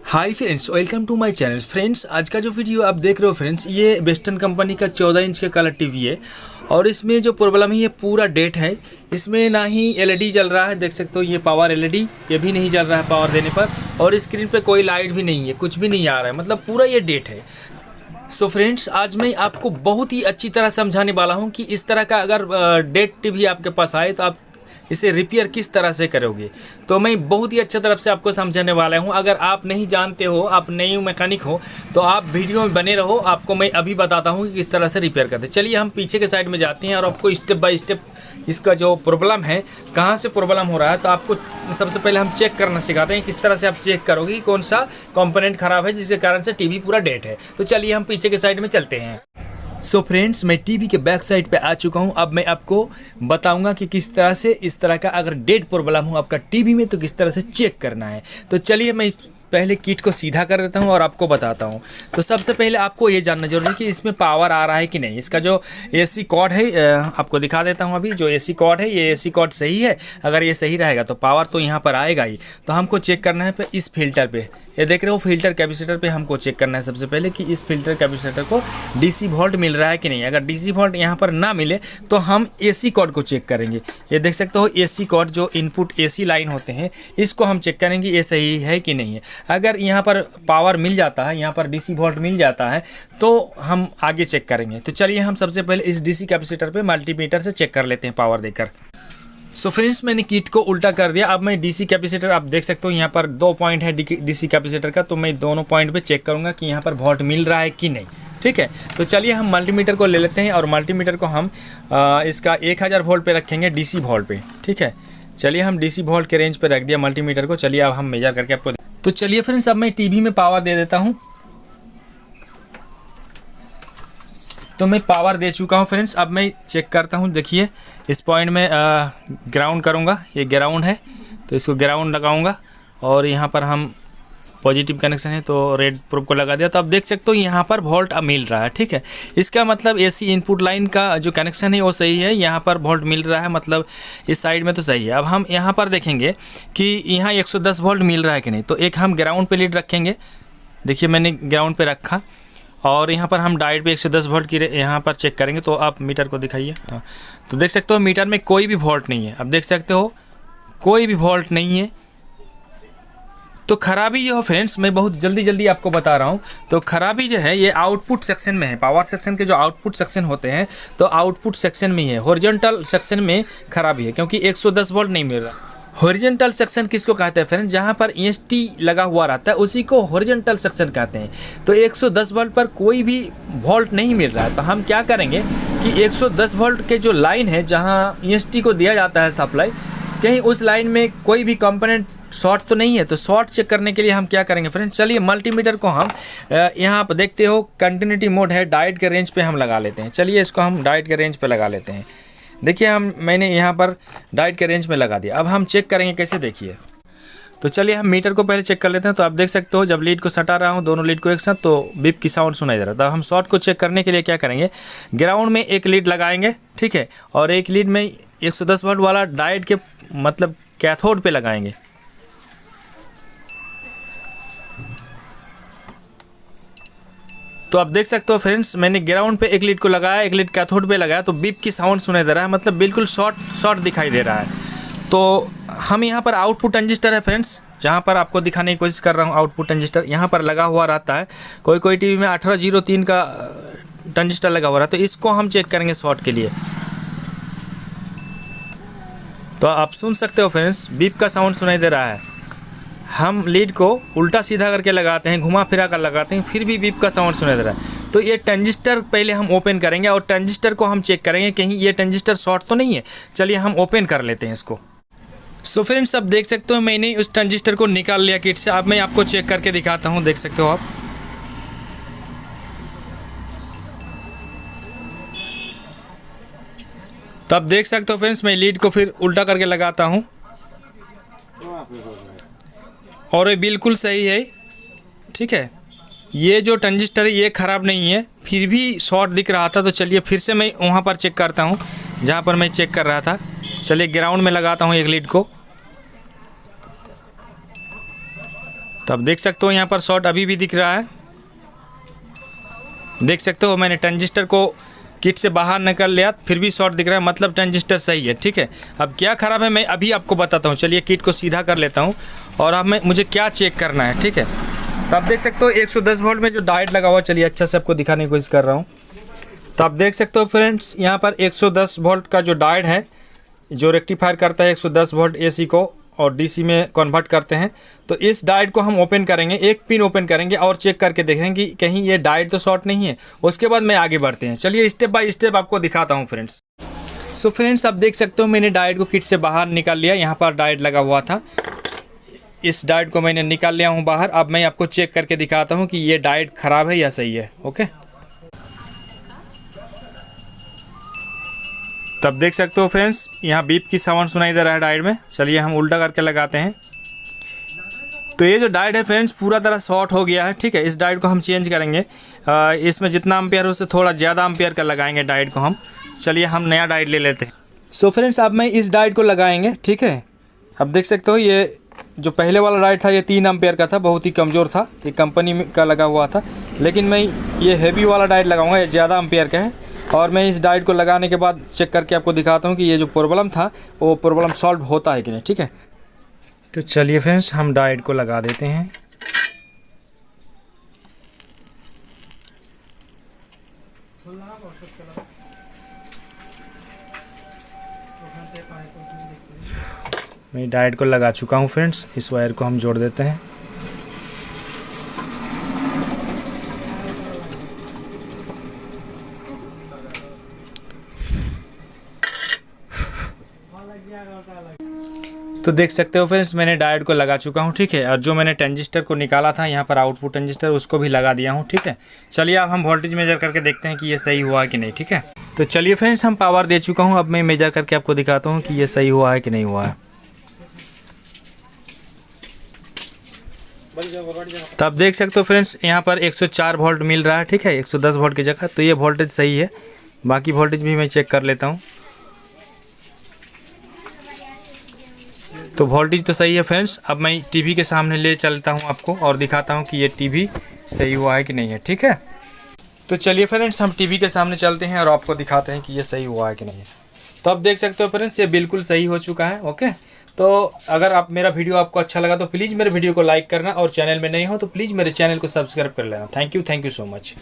Hi friends, welcome to my channel. Friends, आज का जो वीडियो आप देख रहे हो फ्रेंड्स, ये वेस्टर्न कंपनी का 14 इंच का कलर टीवी है। और इसमें जो प्रॉब्लम है ये पूरा डेट है। इसमें ना ही एलईडी जल रहा है, देख सकते हो ये पावर एलईडी ये भी नहीं जल रहा है पावर देने पर। और स्क्रीन पे कोई लाइट भी नहीं है, कुछ भी नहीं आ रहा है, मतलब पूरा ये डेट है। सो फ्रेंड्स, आज मैं आपको बहुत ही अच्छी तरह समझाने वाला हूँ कि इस तरह का अगर डेट टीवी आपके पास आए तो आप इसे रिपेयर किस तरह से करोगे। तो मैं बहुत ही अच्छी तरफ से आपको समझाने वाला हूं। अगर आप नहीं जानते हो, आप नई मैकेनिक हो, तो आप वीडियो में बने रहो। आपको मैं अभी बताता हूं कि किस तरह से रिपेयर करते हैं। चलिए हम पीछे के साइड में जाते हैं और आपको स्टेप बाय स्टेप इसका जो प्रॉब्लम है, कहाँ से प्रॉब्लम हो रहा है, तो आपको सबसे पहले हम चेक करना सिखाते हैं किस तरह से आप चेक करोगे कि कौन सा कंपोनेंट खराब है जिसके कारण से टीवी पूरा डेड है। तो चलिए हम पीछे के साइड में चलते हैं। सो फ्रेंड्स, मैं टीवी के बैक साइड पे आ चुका हूँ। अब मैं आपको बताऊंगा कि किस तरह से इस तरह का अगर डेड प्रॉब्लम हो आपका टीवी में तो किस तरह से चेक करना है। तो चलिए मैं पहले किट को सीधा कर देता हूं और आपको बताता हूं। तो सबसे पहले आपको ये जानना जरूरी है कि इसमें पावर आ रहा है कि नहीं। इसका जो एसी कॉर्ड है आपको दिखा देता हूं। अभी जो एसी कॉर्ड है, ये एसी कॉर्ड सही है। अगर ये सही रहेगा तो पावर तो यहाँ पर आएगा ही। तो हमको चेक करना है इस फिल्टर पे, ये देख रहे हो फिल्टर कैपेसिटर पे हमको चेक करना है सबसे पहले कि इस फिल्टर कैपेसिटर को डीसी वोल्ट मिल रहा है कि नहीं। अगर डीसी वोल्ट यहाँ पर ना मिले तो हम एसी कॉर्ड को चेक करेंगे। ये देख सकते हो एसी कॉर्ड, जो इनपुट एसी लाइन होते हैं, इसको हम चेक करेंगे ये सही है कि नहीं है। अगर यहाँ पर पावर मिल जाता है, यहाँ पर डीसी वोल्ट मिल जाता है, तो हम आगे चेक करेंगे। तो चलिए हम सबसे पहले इस डीसी कैपेसिटर पे मल्टीमीटर से चेक कर लेते हैं पावर देकर। सो फ्रेंड्स, मैंने किट को उल्टा कर दिया। अब मैं डीसी कैपेसिटर, आप देख सकते हो यहाँ पर 2 पॉइंट है डीसी कैपेसिटर का, तो मैं दोनों पॉइंट पे चेक करूँगा कि यहाँ पर वोल्ट मिल रहा है कि नहीं। ठीक है, तो चलिए हम मल्टीमीटर को ले लेते हैं और मल्टीमीटर को हम इसका 1000 वोल्ट पे रखेंगे डीसी वोल्ट पे। ठीक है, चलिए हम डीसी वोल्ट के रेंज पे रख दिया मल्टीमीटर को। चलिए अब हम मेजर करके आपको, तो चलिए फ्रेंड्स अब मैं टीवी में पावर दे देता हूँ। तो मैं पावर दे चुका हूँ फ्रेंड्स। अब मैं चेक करता हूँ, देखिए इस पॉइंट में ग्राउंड करूँगा, ये ग्राउंड है तो इसको ग्राउंड लगाऊंगा। और यहाँ पर हम पॉजिटिव कनेक्शन है तो रेड प्रूफ को लगा दिया। तो अब देख सकते हो यहाँ पर वोल्ट मिल रहा है। ठीक है, इसका मतलब एसी इनपुट लाइन का जो कनेक्शन है वो सही है, यहाँ पर वोल्ट मिल रहा है, मतलब इस साइड में तो सही है। अब हम यहाँ पर देखेंगे कि यहाँ 110 वोल्ट मिल रहा है कि नहीं। तो एक हम ग्राउंड पे लीड रखेंगे, देखिए मैंने ग्राउंड पे रखा। और यहाँ पर हम डायोड पे 110 वोल्ट की यहाँ पर चेक करेंगे। तो आप मीटर को दिखाइए। हाँ, तो देख सकते हो मीटर में कोई भी वोल्ट नहीं है। अब देख सकते हो कोई भी वोल्ट नहीं है। तो खराबी ये हो फ्रेंड्स, मैं बहुत जल्दी आपको बता रहा हूँ। तो खराबी जो है ये आउटपुट सेक्शन में है। पावर सेक्शन के जो आउटपुट सेक्शन होते हैं, तो आउटपुट सेक्शन में ही है। हॉरिजॉन्टल सेक्शन में खराबी है क्योंकि 110 वोल्ट नहीं मिल रहा। हॉरिजॉन्टल सेक्शन किसको कहते हैं फ्रेंड्स? जहाँ पर EST लगा हुआ रहता है उसी को हॉरिजॉन्टल सेक्शन कहते हैं। तो 110 वोल्ट पर कोई भी वोल्ट नहीं मिल रहा है। तो हम क्या करेंगे कि 110 वोल्ट के जो लाइन है जहाँ EST को दिया जाता है सप्लाई, कहीं उस लाइन में कोई भी कंपोनेंट शॉर्ट तो नहीं है। तो शॉर्ट चेक करने के लिए हम क्या करेंगे फ्रेंड्स, चलिए मल्टीमीटर को हम यहाँ पर देखते हो कंटिन्यूटी मोड है, डायोड के रेंज पे हम लगा लेते हैं। चलिए इसको हम डायोड के रेंज पे लगा लेते हैं। देखिए मैंने यहाँ पर डायोड के रेंज में लगा दिया। अब हम चेक करेंगे कैसे, देखिए। तो चलिए हम मीटर को पहले चेक कर लेते हैं। तो आप देख सकते हो जब लीड को सटा रहा हूँ दोनों लीड को एक साथ, तो बीप की साउंड सुनाई दे रहा था। हम शॉर्ट को चेक करने के लिए क्या करेंगे, ग्राउंड में एक लीड लगाएंगे, ठीक है, और एक लीड में 110 वोल्ट वाला डायोड के मतलब कैथोड पे लगाएंगे। तो आप देख सकते हो फ्रेंड्स, मैंने ग्राउंड पे एक लीड को लगाया, एक लीड कैथोड पे लगाया, तो बीप की साउंड सुनाई दे रहा है, मतलब बिल्कुल शॉर्ट दिखाई दे रहा है। तो हम यहाँ पर आउटपुट ट्रांजिस्टर है फ्रेंड्स, जहाँ पर आपको दिखाने की कोशिश कर रहा हूँ। आउटपुट ट्रांजिस्टर यहाँ पर लगा हुआ रहता है। कोई टीवी में 1803 का ट्रांजिस्टर लगा हुआ रहता है। तो इसको हम चेक करेंगे शॉर्ट के लिए। तो आप सुन सकते हो फ्रेंड्स, बीप का साउंड सुनाई दे रहा है। हम लीड को उल्टा सीधा करके लगाते हैं, घुमा फिरा कर लगाते हैं, फिर भी बीप का साउंड सुनाई दे रहा है। तो ये ट्रांजिस्टर पहले हम ओपन करेंगे और ट्रांजिस्टर को हम चेक करेंगे कहीं ये ट्रांजिस्टर शॉर्ट तो नहीं है। चलिए हम ओपन कर लेते हैं इसको। सो फ्रेंड्स, अब देख सकते हो मैंने उस ट्रांजिस्टर को निकाल लिया किट से। अब मैं आपको चेक करके दिखाता हूँ, देख सकते हो आप। तो अब देख सकते हो फ्रेंड्स, मैं लीड को फिर उल्टा करके लगाता हूँ और ये बिल्कुल सही है। ठीक है, ये जो ट्रांजिस्टर है ये ख़राब नहीं है, फिर भी शॉर्ट दिख रहा था। तो चलिए फिर से मैं वहाँ पर चेक करता हूँ जहाँ पर मैं चेक कर रहा था। चलिए ग्राउंड में लगाता हूँ एक लीड को। तो अब देख सकते हो यहाँ पर शॉर्ट अभी भी दिख रहा है, देख सकते हो। मैंने ट्रांजिस्टर को किट से बाहर निकाल लिया, फिर भी शॉर्ट दिख रहा है, मतलब ट्रांजिस्टर सही है, ठीक है। अब क्या ख़राब है मैं अभी आपको बताता हूँ। चलिए किट को सीधा कर लेता हूँ और अब मुझे क्या चेक करना है, ठीक है। तो आप देख सकते हो 110 वोल्ट में जो डायोड लगा हुआ, चलिए अच्छा से आपको दिखाने की कोशिश कर रहा हूँ। तो आप देख सकते हो फ्रेंड्स, यहाँ पर 110 वोल्ट का जो डायोड है, जो रेक्टिफायर करता है 110 वोल्ट AC को और DC में कन्वर्ट करते हैं। तो इस डायोड को हम ओपन करेंगे, एक पिन ओपन करेंगे और चेक करके देखेंगे कि कहीं ये डायोड तो शॉर्ट नहीं है। उसके बाद मैं आगे बढ़ते हैं। चलिए स्टेप बाय स्टेप आपको दिखाता हूँ फ्रेंड्स। सो फ्रेंड्स, आप देख सकते हो मैंने डायोड को किट से बाहर निकाल लिया। यहाँ पर डायोड लगा हुआ था, इस डायोड को मैंने निकाल लिया हूँ बाहर। अब मैं आपको चेक करके दिखाता हूँ कि ये डायोड ख़राब है या सही है। ओके, तब देख सकते हो फ्रेंड्स, यहाँ बीप की साउंड सुनाई दे रहा है डायोड में। चलिए हम उल्टा करके लगाते हैं। तो ये जो डायोड है फ्रेंड्स पूरा तरह शॉर्ट हो गया है, ठीक है। इस डायोड को हम चेंज करेंगे, इसमें जितना एम्पियर हो उससे थोड़ा ज़्यादा एम्पियर का लगाएंगे डायोड को हम। चलिए हम नया डायोड ले लेते हैं। सो फ्रेंड्स, अब मैं इस डायोड को लगाएंगे, ठीक है। अब देख सकते हो ये जो पहले वाला डायोड था ये 3 एम्पियर का था, बहुत ही कमज़ोर था, ये कंपनी का लगा हुआ था। लेकिन मैं ये हैवी वाला डायोड लगाऊंगा, ये ज़्यादा एम्पियर का है। और मैं इस डायोड को लगाने के बाद चेक करके आपको दिखाता हूँ कि ये जो प्रॉब्लम था वो प्रॉब्लम सॉल्व होता है कि नहीं, ठीक है। तो चलिए फ्रेंड्स, हम डायोड को लगा देते हैं। मैं डायोड को लगा चुका हूँ फ्रेंड्स। इस वायर को हम जोड़ देते हैं। तो देख सकते हो फ्रेंड्स, मैंने डायोड को लगा चुका हूँ, ठीक है। और जो मैंने ट्रांजिस्टर को निकाला था यहाँ पर आउटपुट ट्रांजिस्टर, उसको भी लगा दिया हूँ, ठीक है। चलिए अब हम वोल्टेज मेजर करके देखते हैं कि ये सही हुआ है कि नहीं, ठीक है। तो चलिए फ्रेंड्स, हम पावर दे चुका हूँ। अब मैं मेजर करके आपको दिखाता हूँ कि ये सही हुआ है कि नहीं हुआ है। तो आप देख सकते हो फ्रेंड्स, यहाँ पर 104 वोल्ट मिल रहा है, ठीक है, 110 वोल्ट की जगह। तो ये वोल्टेज सही है। बाकी वोल्टेज भी मैं चेक कर लेता हूँ। तो वोल्टेज तो सही है फ्रेंड्स। अब मैं टीवी के सामने ले चलता हूँ आपको और दिखाता हूँ कि ये टीवी सही हुआ है कि नहीं है, ठीक है। तो चलिए फ्रेंड्स, हम टीवी के सामने चलते हैं और आपको दिखाते हैं कि ये सही हुआ है कि नहीं है। तो आप देख सकते हो फ्रेंड्स, ये बिल्कुल सही हो चुका है। ओके, तो अगर आप मेरा वीडियो आपको अच्छा लगा तो प्लीज़ मेरे वीडियो को लाइक करना और चैनल में नहीं हो तो प्लीज़ मेरे चैनल को सब्सक्राइब कर लेना। Thank you so much.